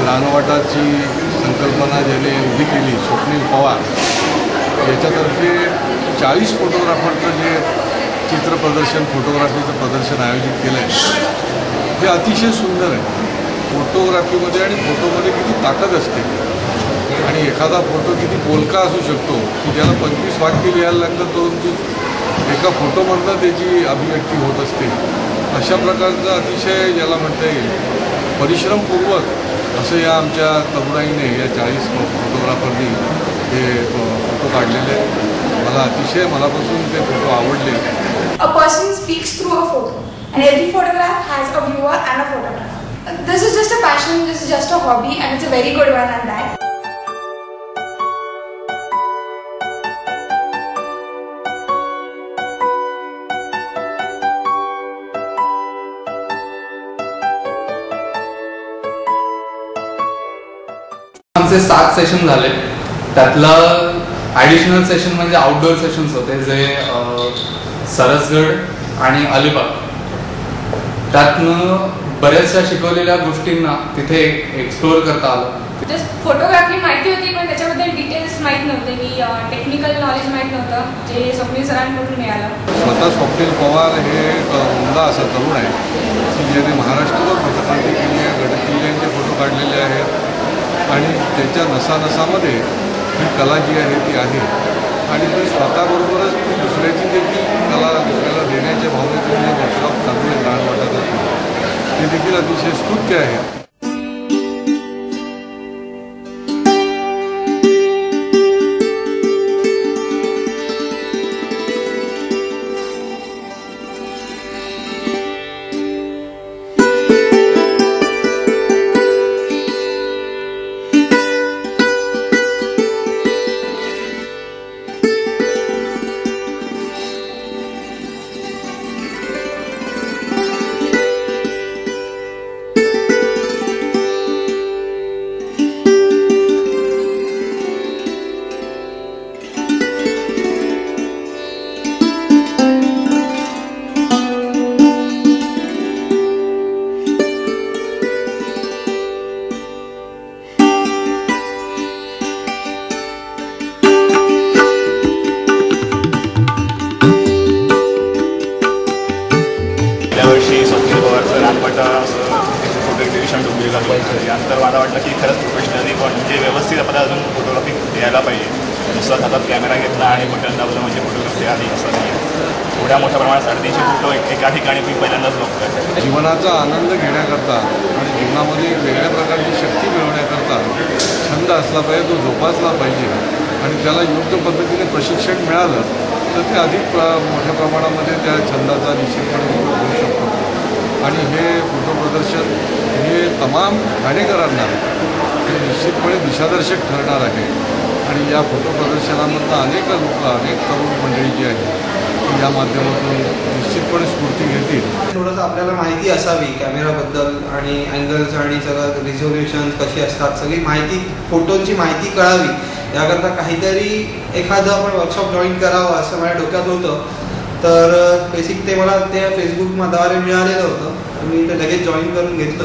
रानवाटाची संकल्पना ज्याने उभी केली, स्वप्नील पवार याच्यातर्फे 40 फोटोग्राफरचं जे चित्र प्रदर्शन, फोटोग्राफीचं प्रदर्शन आयोजित केलं आहे हे अतिशय सुंदर आहे. फोटोग्राफीमध्ये आणि फोटोमध्ये किती ताकद असते आणि एखादा फोटो किती बोलका असू शकतो की ज्याला 25 वाक्य लिहायला लागतं परंतु एका फोटोमधनं त्याची अभिव्यक्ती होत असते. अशा प्रकारचं अतिशय ज्याला म्हणता येईल परिश्रमपूर्वक असं या आमच्या तरुणाईने या 40 फोटोग्राफरनी हे फोटो काढलेले आहेत. मला अतिशय मनापासून ते फोटो आवडले. A person speaks through a photo and every photograph has a viewer and a photographer. This is just a passion, this is just a hobby and it's a very good one at that. आमचे 7 session झाले. त्यातलं additional session म्हणजे outdoor sessions होते जे सरसगड आणि अलिबाग. त्यातनं बऱ्याचशा शिकवलेल्या गोष्टींना तिथे एक्सप्लोअर करता आलं. जस्ट फोटोग्राफी माहिती होती पण त्याच्याबद्दल डिटेल्स माहीत नव्हते की टेक्निकल नॉलेज माहीत नव्हतं जे स्वप्नील सरांकडून मिळालं. स्वतः स्वप्नील पवार हे उमदा असा तरुण आहे की ज्याने महाराष्ट्रभर फोटोग्राफी केली आहे, गडकिल्ल्यांचे फोटो काढलेले आहेत आणि त्याच्या नसानसामध्ये ही कला जी आहे ती आहे आणि ती स्वतःबरोबरच ती दुसऱ्याची देखील कला दुसऱ्याला देण्याच्या भावनेतून जे वर्कशॉप चालू आहे रानवाटात ते देखील अतिशय स्तुत्य आहे. यानंतर मला वाटलं की खरंच प्रोफेशनली पण म्हणजे व्यवस्थित आपण अजून फोटोग्राफी द्यायला पाहिजे. नुसतं हातात कॅमेरा घेतला आणि बटन दाबलं म्हणजे फोटोग्राफी आली असं नाही. थोड्या मोठ्या प्रमाणात 350 फोटो एका ठिकाणी मी पहिल्यांदाच बघतोय. जीवनाचा आनंद घेण्याकरता आणि जीवनामध्ये एक वेगळ्या प्रकारची शक्ती मिळवण्याकरता छंद असला पाहिजे, तो जोपासला पाहिजे आणि त्याला योग्य पद्धतीने प्रशिक्षण मिळालं तर ते अधिक मोठ्या प्रमाणामध्ये त्या छंदाचा निश्चितपणे उपयोग होऊ शकतो. आणि हे फोटो प्रदर्शन हे तमाम ठाणेकरांना हे निश्चितपणे दिशादर्शक ठरणार आहे आणि या फोटो प्रदर्शनामधनं अनेक लोक, अनेक तरुण मंडळी जी आहे ती या माध्यमातून निश्चितपणे स्फूर्ती घेतील. थोडंसं आपल्याला माहिती असावी कॅमेराबद्दल आणि अँगल्स आणि सगळं रिझोल्युशन कशी असतात, सगळी माहिती, फोटोंची माहिती कळावी याकरता काहीतरी एखादं आपण वर्कशॉप जॉईन करावं असं माझ्या डोक्यात होतं. तर बेसिक ते मला त्या फेसबुकद्वारे मिळालेलं होतं. मी ते लगेच जॉईन करून घेतलं.